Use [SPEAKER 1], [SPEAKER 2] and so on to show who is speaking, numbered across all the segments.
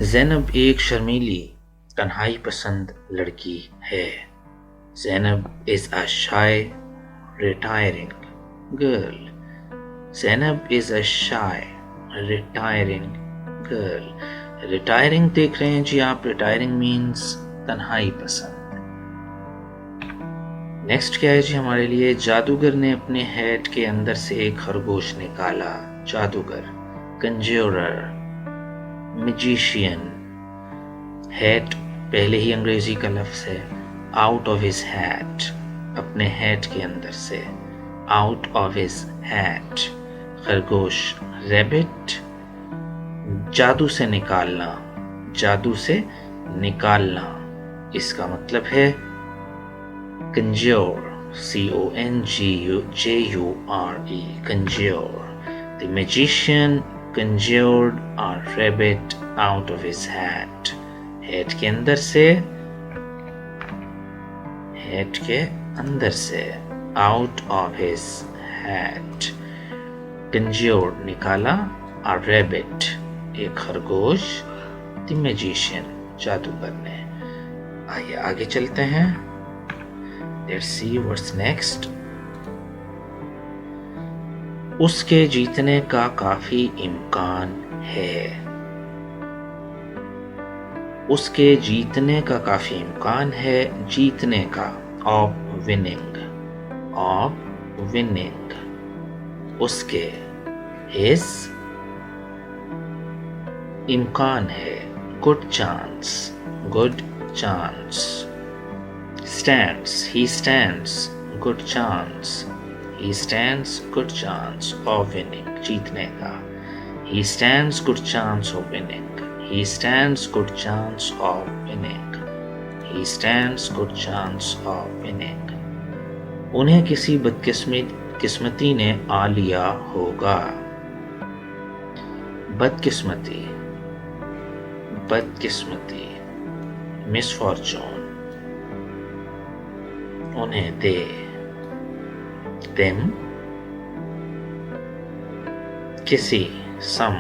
[SPEAKER 1] ज़ैनब एक शर्मीली, तन्हाई पसंद लड़की है। Zainab is a shy, retiring girl. Zainab is a shy, retiring girl. Retiring देख रहे हैं जी आप, रिटायरिंग मीन्स तन्हाई पसंद। नेक्स्ट क्या है जी हमारे लिए, जादूगर ने अपने हैट के अंदर से एक खरगोश निकाला। जादूगर, कंज्यूरर, मैजिशियन। हैट पहले ही अंग्रेजी का लफ्ज है। आउट ऑफ हिज हैट, अपने हैट के अंदर से। आउट ऑफ हिज हैट, खरगोश। रैबिट, जादू से निकालना, जादू से निकालना। इसका मतलब है conjure, C-O-N-G-U-J-U-R-E, conjure. The magician conjured a rabbit out of his hat. Hat के अंदर से, hat के अंदर से, out of his hat. Conjured निकाला, a rabbit एक खरगोश, the magician जादूगर ने। आइए आगे चलते हैं। Let's see what's next. उसके जीतने का काफी इम्कान है। उसके जीतने का काफी इम्कान है, जीतने का, of winning, of winning। उसके, his, इम्कान है, good chance, good chance। stands, he stands, good chance, he stands good chance of winning, जीतने का। he stands good chance of winning, he stands good chance of winning, he stands good chance of winning। उन्हें किसी बदकिस्मती ने आ लिया होगा। बदकिस्मती, बदकिस्मती, misfortune, उन्हें दे, them, किसी, some,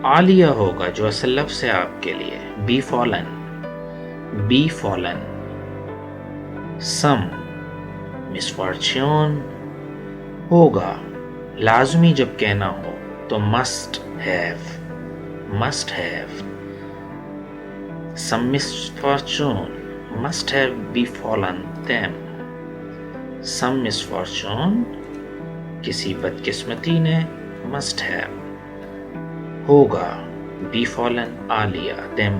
[SPEAKER 1] आ लिया होगा जो असल लफ्ज़ है आपके लिए, befallen, befallen, some, misfortune, होगा, लाजमी जब कहना हो तो must have, must have, some misfortune must have befallen them, some misfortune, किसी बदकिस्मती ने, must have, होगा, befallen, आ लिया, them,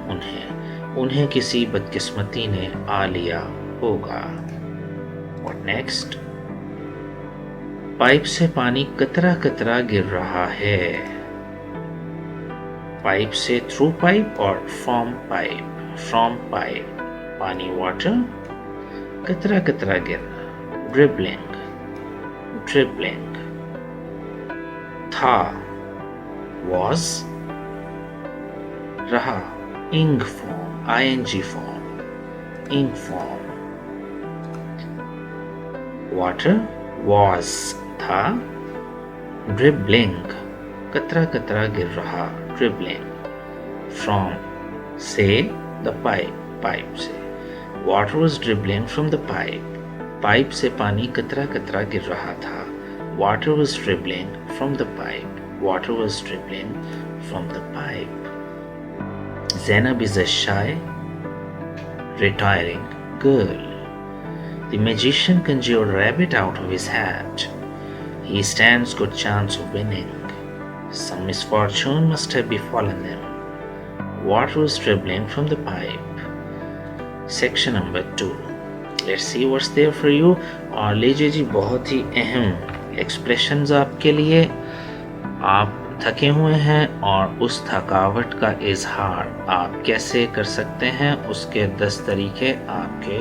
[SPEAKER 1] उन्हें किसी बदकिस्मती ने आ लिया होगा। What next? पाइप से पानी कतरा कतरा गिर रहा है। पाइप से, थ्रू पाइप और फ्रॉम पाइप, फ्रॉम पाइप, पानी, वाटर, कतरा कतरा गिरना, ड्रिबलिंग, ड्रिबलिंग। था, was, रहा, इंग फॉर्म, ING फॉर्म, इंग फॉर्म। वाटर, was, था, ड्रिबलिंग, कतरा कतरा गिर रहा, ड्रिबलिंग। फ्रॉम, से, द पाइप, पाइप से। Water was dribbling from the pipe. Pipe से पानी कतरा कतरा गिर रहा था। Water was dribbling from the pipe. Water was dribbling from the pipe. Zainab is a shy, retiring girl. The magician conjured a rabbit out of his hat. He stands good chance of winning. Some misfortune must have befallen them. Water was dribbling from the pipe. Section number 2, let's see what's there for you. और लीजिए जी बहुत ही अहम expressions आपके लिए। आप थके हुए हैं और उस थकावट का इजहार आप कैसे कर सकते हैं, उसके 10 तरीके आपके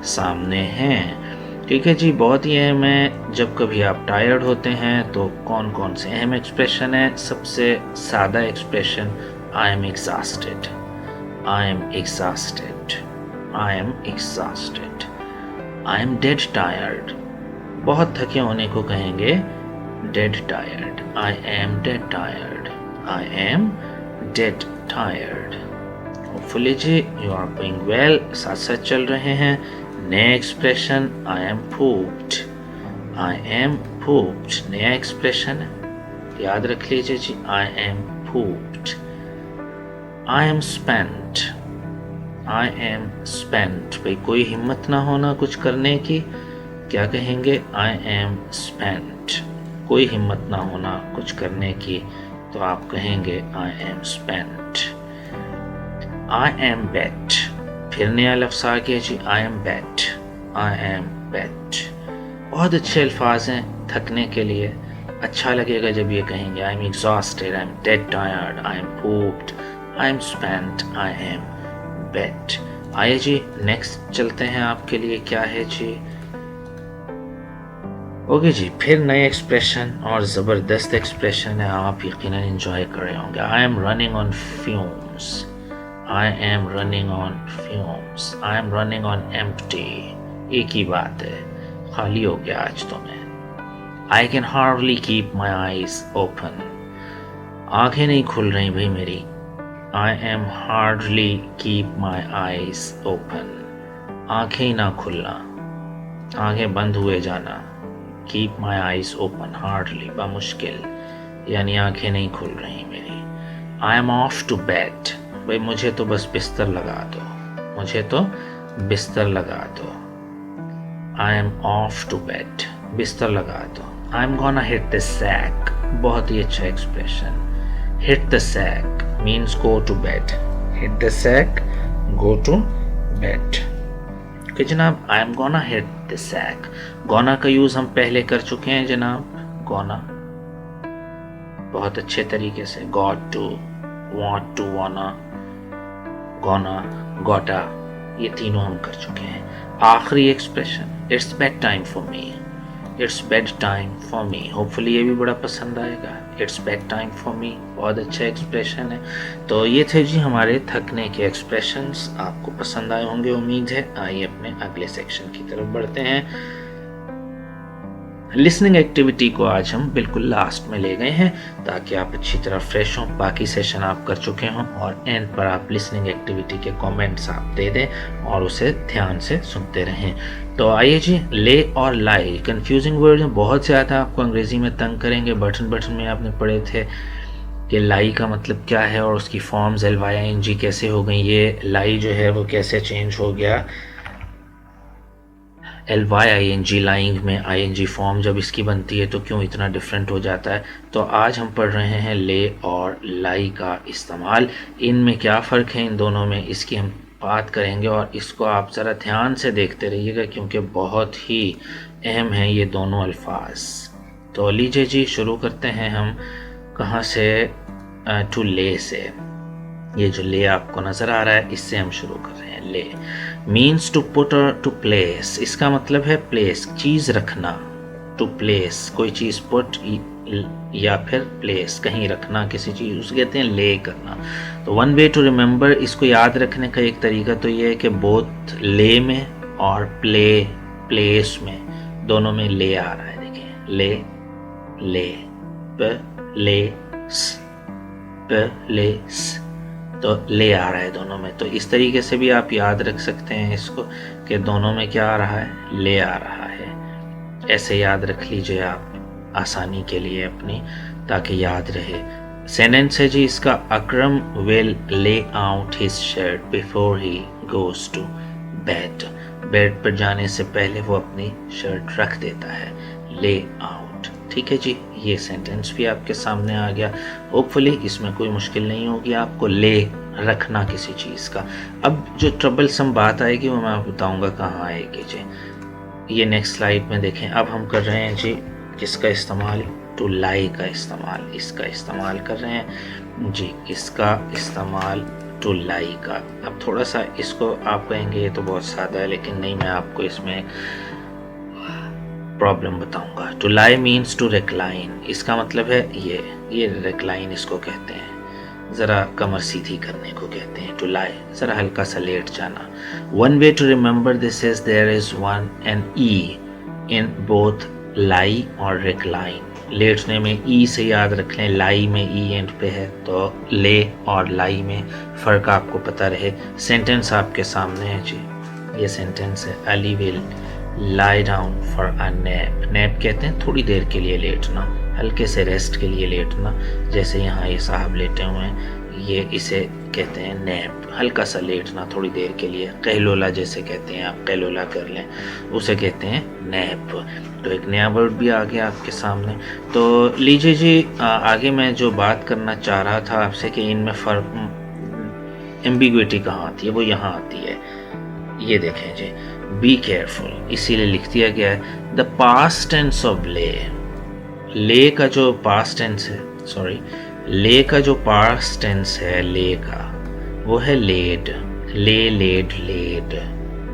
[SPEAKER 1] सामने हैं। ठीक है जी, बहुत ही अहम है। जब कभी आप टायर्ड होते हैं तो कौन कौन से अहम एक्सप्रेशन है। सबसे सादा expression, I am exhausted, I am exhausted, I am exhausted, I am dead tired। बहुत थके होने को कहेंगे dead tired, I am dead tired, I am dead tired. Hopefully ji you are doing well, साथ साथ चल रहे हैं. नया expression I am pooped. I am pooped नया एक्सप्रेशन है, याद रख लीजिए जी. I am pooped. I am spent. I am spent. भाई कोई हिम्मत ना होना कुछ करने की, क्या कहेंगे? I am spent. कोई हिम्मत ना होना कुछ करने की तो आप कहेंगे I am spent. I am bet. फिर नया लफ्ज़ आ गया जी. I am bet. I am bet. बहुत अच्छे अल्फाज हैं थकने के लिए. अच्छा लगेगा जब ये कहेंगे. I am exhausted. I am dead tired. I am pooped. I am spent. I am bet. आइए जी नेक्स्ट चलते हैं. आपके लिए क्या है जी? ओके जी, फिर नए एक्सप्रेशन और ज़बरदस्त एक्सप्रेशन है, आप यकीनन एंजॉय कर रहे होंगे. I am running on fumes. I am running on fumes. I am running on empty. एक ही बात है, खाली हो गया आज तो मैं. I can hardly keep my eyes open. आंखें नहीं खुल रही भाई मेरी. I am hardly keep my eyes open. आंखें ही ना खुलना, आंखें बंद हुए जाना. Keep my eyes open hardly, बामुश्किल, यानी आंखें नहीं खुल रही मेरी. I am off to bed. भाई मुझे तो बस बिस्तर लगा दो, मुझे तो बिस्तर लगा दो. I am off to bed, बिस्तर लगा दो. I am gonna hit the sack. बहुत ही अच्छा expression. Hit the sack means go to bed. Hit the sack, go to bed. कि जनाब I am gonna hit the sack. Gonna का use हम पहले कर चुके हैं जनाब. गोना बहुत अच्छे तरीके से. गॉट टू, वांट टू, वाना, गोना, गोटा, ये तीनों हम कर चुके हैं. आखिरी expression it's bed time for me. It's bed time for me. Hopefully ये भी बड़ा पसंद आएगा. It's bed time for me बहुत अच्छा एक्सप्रेशन है. तो ये थे जी हमारे थकने के एक्सप्रेशंस. आपको पसंद आए होंगे उम्मीद है. आइए अपने अगले सेक्शन की तरफ बढ़ते हैं. लिसनिंग एक्टिविटी को आज हम बिल्कुल लास्ट में ले गए हैं ताकि आप अच्छी तरह फ्रेश हों. बाकी सेशन आप कर चुके हों और एंड पर आप लिसनिंग एक्टिविटी के कमेंट्स आप दे दें और उसे ध्यान से सुनते रहें. तो आइए जी, ले और लाई कंफ्यूजिंग वर्ड हैं, बहुत ज़्यादा आपको अंग्रेज़ी में तंग करेंगे. बटन में आपने पढ़े थे कि लाई का मतलब क्या है और उसकी फॉर्म्स LYING कैसे हो गई. ये लाई जो है वो कैसे चेंज हो गया. LYING लाइंग में ING फॉर्म जब इसकी बनती है तो क्यों इतना डिफरेंट हो जाता है. तो आज हम पढ़ रहे हैं ले और लाई का इस्तेमाल. इनमें क्या फ़र्क है इन दोनों में, इसकी हम बात करेंगे और इसको आप ज़रा ध्यान से देखते रहिएगा क्योंकि बहुत ही अहम हैं ये दोनों अल्फाज. तो लीजिए जी शुरू करते हैं हम कहाँ से. टू ले से. ये जो ले आपको नज़र आ रहा है इससे हम शुरू कर रहे हैं. ले मीन्स टू पुट और टू प्लेस. इसका मतलब है प्लेस, चीज़ रखना. टू प्लेस कोई चीज़ पुट या फिर प्लेस कहीं रखना किसी चीज़, उसको कहते हैं ले करना. तो वन वे टू रिमेंबर, इसको याद रखने का एक तरीका तो ये है कि बोथ ले में और प्लेस में दोनों में ले आ रहा है. देखिए ले, ले, प्लेस, तो ले आ रहा है दोनों में. तो इस तरीके से भी आप याद रख सकते हैं इसको कि दोनों में क्या आ रहा है, ले आ रहा है. ऐसे याद रख लीजिए आप आसानी के लिए अपनी, ताकि याद रहे. सेंटेंस है जी इसका. Akram will lay out his shirt before he goes to bed. Bed पर जाने से पहले वो अपनी शर्ट रख देता है. ले आउट. ठीक है जी, ये सेंटेंस भी आपके सामने आ गया. होपफुली इसमें कोई मुश्किल नहीं होगी आपको. ले रखना किसी चीज़ का. अब जो ट्रबलसम बात आएगी वो मैं आपको बताऊंगा कहाँ आएगी जी. ये नेक्स्ट स्लाइड में देखें. अब हम कर रहे हैं जी किसका इस्तेमाल, टू लाई का इस्तेमाल. इसका इस्तेमाल कर रहे हैं जी, इसका इस्तेमाल टू लाई का. अब थोड़ा सा इसको आप कहेंगे ये तो बहुत सादा है, लेकिन नहीं, मैं आपको इसमें प्रॉब्लम बताऊंगा. To lie means to recline. इसका मतलब है ये रिक्लाइन इसको कहते हैं. ज़रा कमर सीधी करने को कहते हैं टू लाई. ज़रा हल्का सा लेट जाना. One way to remember this is there is one N E in both lie और रिक्लाइन. लेटने में ई से याद रख लें, लाई में ई एंड पे है, तो ले और लाई में फ़र्क आपको पता रहे। सेंटेंस आपके सामने है जी, ये सेंटेंस है, Ali will lie down for a nap. Nap कहते हैं थोड़ी देर के लिए लेटना, हल्के से रेस्ट के लिए लेटना। जैसे यहाँ ये साहब लेटे हुए हैं, ये इसे कहते हैं नैप, हल्का सा लेटना थोड़ी देर के लिए। कैलोला जैसे कहते हैं, आप कैलोला कर लें, उसे कहते हैं नैप। तो एक नया वर्ड भी आ गया आपके सामने। तो लीजिए जी, आगे मैं जो बात करना चाह रहा था आपसे कि इनमें फ़र्क, एम्बिग्विटी कहाँ आती है, वो यहाँ आती है। ये देखें जी, बी केयरफुल, इसीलिए लिख दिया गया है द पास्ट टेंस ऑफ ले। ले का जो पास्ट टेंस है, सॉरी, ले का जो पास्ट टेंस है, ले का, वो है लेड। ले, लेड, लेड,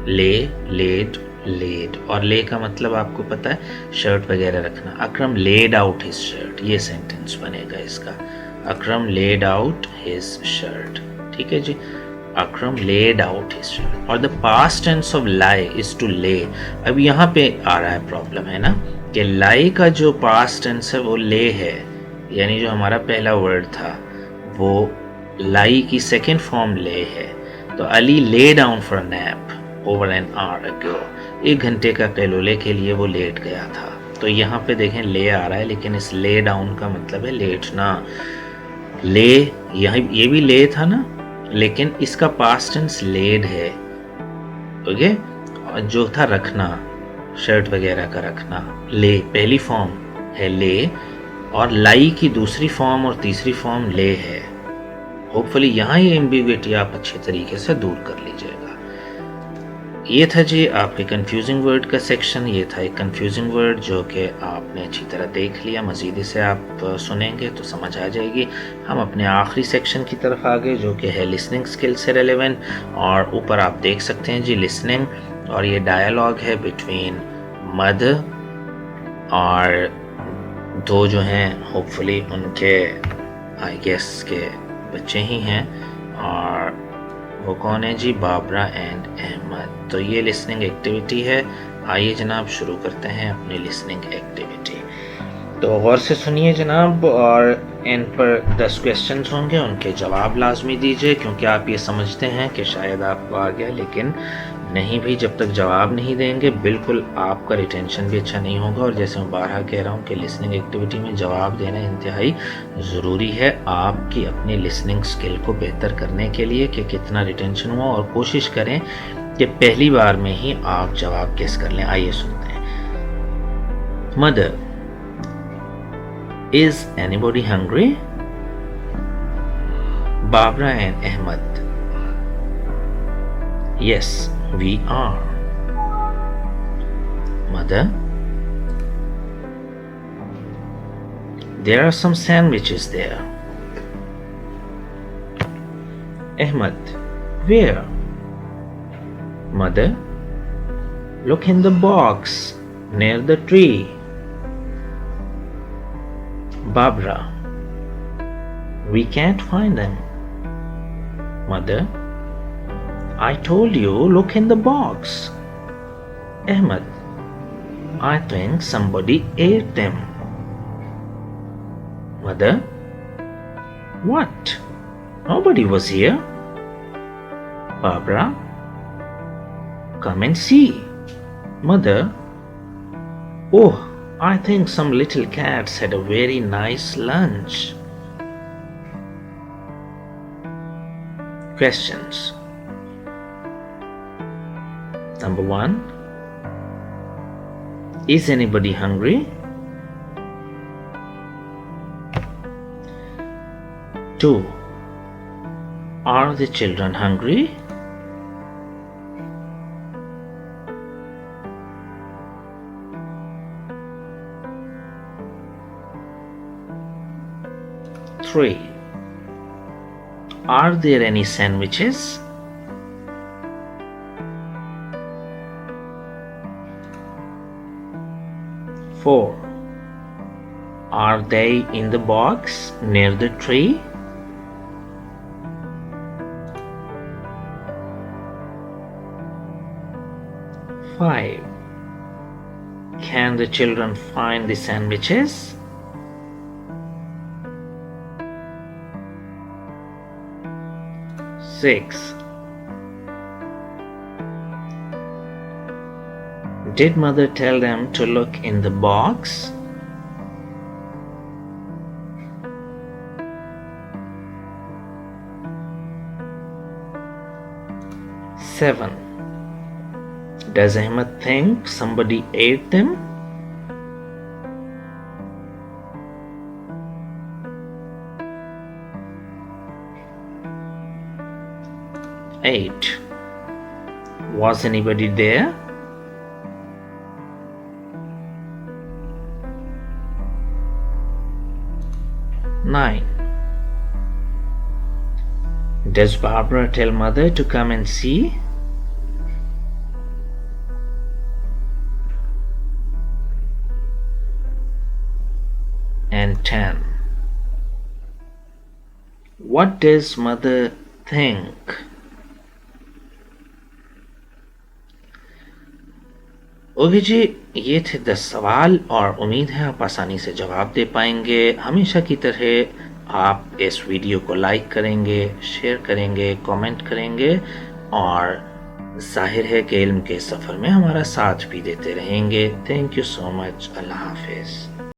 [SPEAKER 1] ले, लेड, लेड। और ले का मतलब आपको पता है, शर्ट वगैरह रखना। Akram laid out his shirt, ये सेंटेंस बनेगा इसका, Akram laid out his shirt. ठीक है जी, Akram laid out his shirt. और the past tense of lie is to lay. अब यहाँ पे आ रहा है प्रॉब्लम, है ना, कि लाई का जो पास्ट टेंस है वो ले है, यानी जो हमारा पहला वर्ड था वो लाई की सेकेंड फॉर्म ले है। तो Ali lay down for nap over an hour ago, 1 घंटे का कैलोले के लिए वो लेट गया था। तो यहाँ पे देखें ले आ रहा है, लेकिन इस ले डाउन का मतलब है लेटना। ले, ये भी ले था ना, लेकिन इसका पास्ट टेंस लेड है। ओके, और जो था रखना, शर्ट वगैरह का रखना, ले पहली फॉर्म है ले, और लाई की दूसरी फॉर्म और तीसरी फॉर्म ले है। होपफुली यहाँ ये एम्बिग्विटी आप अच्छे तरीके से दूर कर लीजिएगा। ये था जी आपके कंफ्यूजिंग वर्ड का सेक्शन। ये था एक कंफ्यूजिंग वर्ड जो कि आपने अच्छी तरह देख लिया। मज़ीद इसे आप सुनेंगे तो समझ आ जाएगी। हम अपने आखिरी सेक्शन की तरफ आ गए जो कि है लिसनिंग स्किल से रेलेवेंट। और ऊपर आप देख सकते हैं जी लिसनिंग, और ये डायलॉग है बिटवीन मदर और दो जो हैं, होपफुली उनके आई गेस के बच्चे ही हैं, और वो कौन है जी, बाबरा एंड अहमद। तो ये लिसनिंग एक्टिविटी है। आइए जनाब शुरू करते हैं अपनी लिसनिंग एक्टिविटी। तो गौर से सुनिए जनाब, और इन पर 10 क्वेश्चंस होंगे, उनके जवाब लाजमी दीजिए, क्योंकि आप ये समझते हैं कि शायद आपको आ गया, लेकिन नहीं भी, जब तक जवाब नहीं देंगे बिल्कुल आपका रिटेंशन भी अच्छा नहीं होगा। और जैसे मैं बारहा कह रहा हूँ कि लिसनिंग एक्टिविटी में जवाब देना इंतहाई ज़रूरी है आपकी अपनी लिसनिंग स्किल को बेहतर करने के लिए कि कितना रिटेंशन हुआ। और कोशिश करें कि पहली बार में ही आप जवाब गेस कर लें। आइए सुनते हैं। Mother, is anybody hungry? Barbara and Ahmed, yes, we are. Mother, there are some sandwiches there. Ahmed, where? Mother, look in the box near the tree. Barbara, we can't find them. Mother, I told you, look in the box. Ahmed, I think somebody ate them. Mother, what? Nobody was here. Barbara, come and see. Mother, oh, I think some little cats had a very nice lunch. Questions. Number 1, is anybody hungry? 2, are the children hungry? 3, are there any sandwiches? 4, are they in the box near the tree? 5, can the children find the sandwiches? 6. Did mother tell them to look in the box? 7. Does Ahmed think somebody ate them? 8. Was anybody there? 9. Does Barbara tell mother to come and see? 10. What does mother think? Okay जी, ये थे 10 सवाल और उम्मीद है आप आसानी से जवाब दे पाएंगे। हमेशा की तरह आप इस वीडियो को लाइक करेंगे, शेयर करेंगे, कमेंट करेंगे और जाहिर है कि इल्म के सफ़र में हमारा साथ भी देते रहेंगे। Thank you so much. अल्लाह हाफिज़।